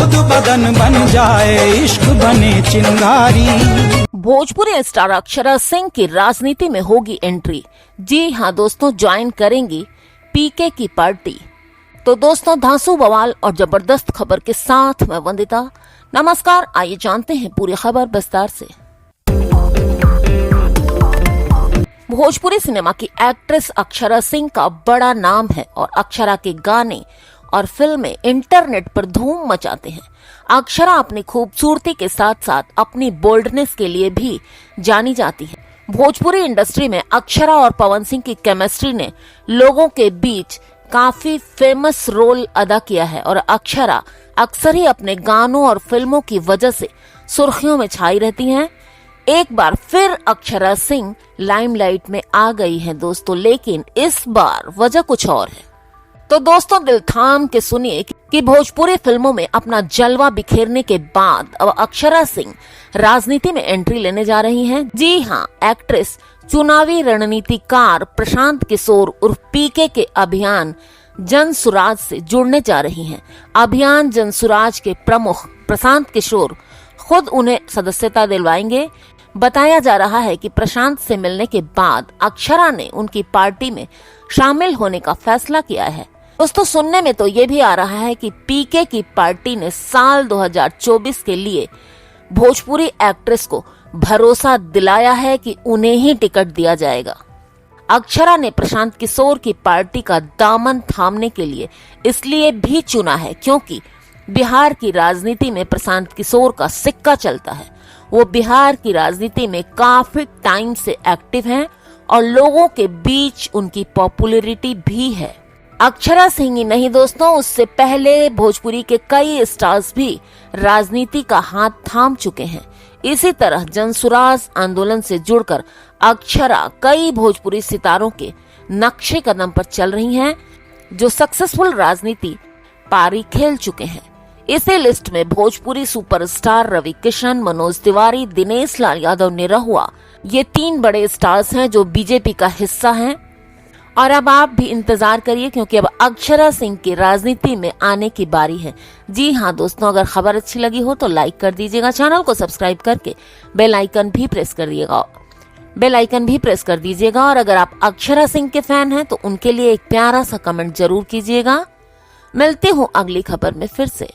खुद बदन बन जाए, इश्क बने चिंगारी। भोजपुरी स्टार अक्षरा सिंह की राजनीति में होगी एंट्री। जी हाँ दोस्तों, ज्वाइन करेंगी पीके की पार्टी। तो दोस्तों, धांसू बवाल और जबरदस्त खबर के साथ मैं वंदिता। नमस्कार, आइए जानते हैं पूरी खबर विस्तार से। भोजपुरी सिनेमा की एक्ट्रेस अक्षरा सिंह का बड़ा नाम है और अक्षरा के गाने और फिल्में इंटरनेट पर धूम मचाते हैं। अक्षरा अपनी खूबसूरती के साथ साथ अपनी बोल्डनेस के लिए भी जानी जाती है। भोजपुरी इंडस्ट्री में अक्षरा और पवन सिंह की केमिस्ट्री ने लोगों के बीच काफी फेमस रोल अदा किया है और अक्षरा अक्सर ही अपने गानों और फिल्मों की वजह से सुर्खियों में छाई रहती हैं। एक बार फिर अक्षरा सिंह लाइमलाइट में आ गई हैं दोस्तों, लेकिन इस बार वजह कुछ और है। तो दोस्तों, दिल थाम के सुनिए कि भोजपुरी फिल्मों में अपना जलवा बिखेरने के बाद अब अक्षरा सिंह राजनीति में एंट्री लेने जा रही हैं। जी हाँ, एक्ट्रेस चुनावी रणनीतिकार प्रशांत किशोर उर्फ पीके के अभियान जन सुराज से जुड़ने जा रही हैं। अभियान जन सुराज के प्रमुख प्रशांत किशोर खुद उन्हें सदस्यता दिलवाएंगे। बताया जा रहा है कि प्रशांत से मिलने के बाद अक्षरा ने उनकी पार्टी में शामिल होने का फैसला किया है। दोस्तों, सुनने में तो ये भी आ रहा है कि पीके की पार्टी ने साल 2024 के लिए भोजपुरी एक्ट्रेस को भरोसा दिलाया है कि उन्हें ही टिकट दिया जाएगा। अक्षरा ने प्रशांत किशोर की पार्टी का दामन थामने के लिए इसलिए भी चुना है क्योंकि बिहार की राजनीति में प्रशांत किशोर का सिक्का चलता है। वो बिहार की राजनीति में काफी टाइम से एक्टिव हैं और लोगों के बीच उनकी पॉपुलैरिटी भी है। अक्षरा सिंह ही नहीं दोस्तों, उससे पहले भोजपुरी के कई स्टार्स भी राजनीति का हाथ थाम चुके हैं। इसी तरह जनसुराज आंदोलन से जुड़कर अक्षरा कई भोजपुरी सितारों के नक्शे कदम पर चल रही हैं, जो सक्सेसफुल राजनीति पारी खेल चुके हैं। इसी लिस्ट में भोजपुरी सुपरस्टार रवि किशन, मनोज तिवारी, दिनेश लाल यादव, निरहुआ, ये 3 बड़े स्टार्स हैं जो बीजेपी का हिस्सा हैं। और अब आप भी इंतजार करिए क्योंकि अब अक्षरा सिंह की राजनीति में आने की बारी है। जी हाँ दोस्तों, अगर खबर अच्छी लगी हो तो लाइक कर दीजिएगा, चैनल को सब्सक्राइब करके बेल आइकन भी प्रेस कर दीजिएगा। और अगर आप अक्षरा सिंह के फैन हैं तो उनके लिए एक प्यारा सा कमेंट जरूर कीजिएगा। मिलती हूँ अगली खबर में फिर से।